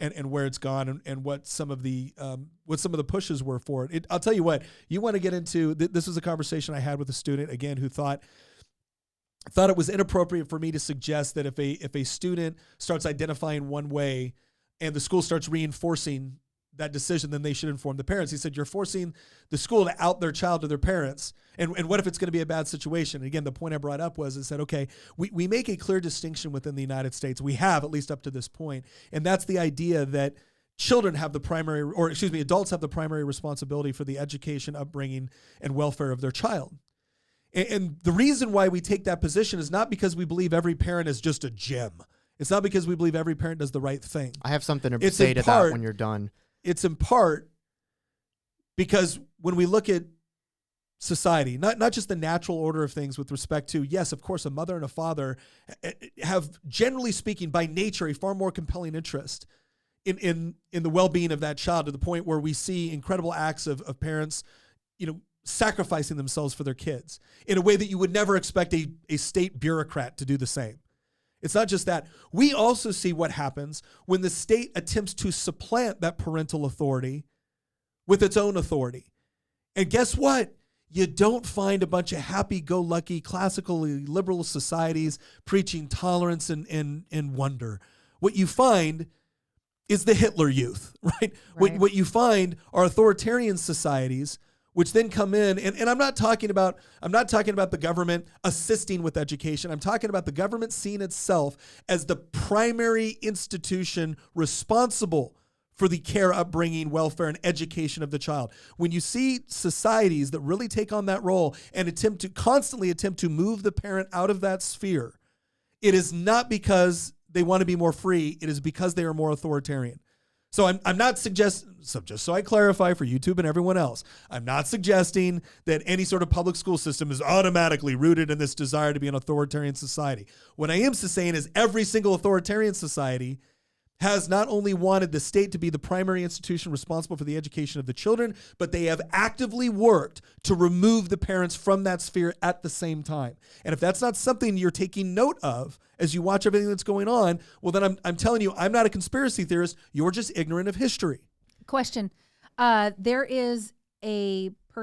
and where it's gone and what some of the pushes were for it. I'll tell you what, you want to get into, this was a conversation I had with a student, again, who thought it was inappropriate for me to suggest that if a student starts identifying one way and the school starts reinforcing that decision, then they should inform the parents. He said, you're forcing the school to out their child to their parents. And what if it's going to be a bad situation? And again, the point I brought up was, I said, okay, we make a clear distinction within the United States. We have, at least up to this point. And that's the idea that adults have the primary responsibility for the education, upbringing, and welfare of their child. And the reason why we take that position is not because we believe every parent is just a gem. It's not because we believe every parent does the right thing. I have something to say to that when you're done. It's in part because when we look at society, not just the natural order of things with respect to, yes, of course, a mother and a father have, generally speaking, by nature, a far more compelling interest in the well-being of that child, to the point where we see incredible acts of parents, sacrificing themselves for their kids in a way that you would never expect a state bureaucrat to do the same. It's not just that. We also see what happens when the state attempts to supplant that parental authority with its own authority. And guess what? You don't find a bunch of happy-go-lucky, classically liberal societies preaching tolerance and wonder. What you find is the Hitler Youth, right? What you find are authoritarian societies, which then come in, and I'm not talking about the government assisting with education. I'm talking about the government seeing itself as the primary institution responsible for the care, upbringing, welfare, and education of the child. When you see societies that really take on that role and constantly attempt to move the parent out of that sphere, it is not because they want to be more free. It is because they are more authoritarian. So I'm not suggesting, just so I clarify for YouTube and everyone else, I'm not suggesting that any sort of public school system is automatically rooted in this desire to be an authoritarian society. What I am saying is every single authoritarian society has not only wanted the state to be the primary institution responsible for the education of the children, but they have actively worked to remove the parents from that sphere at the same time. And if that's not something you're taking note of as you watch everything that's going on, well, then I'm telling you, I'm not a conspiracy theorist. You're just ignorant of history. Question. There is a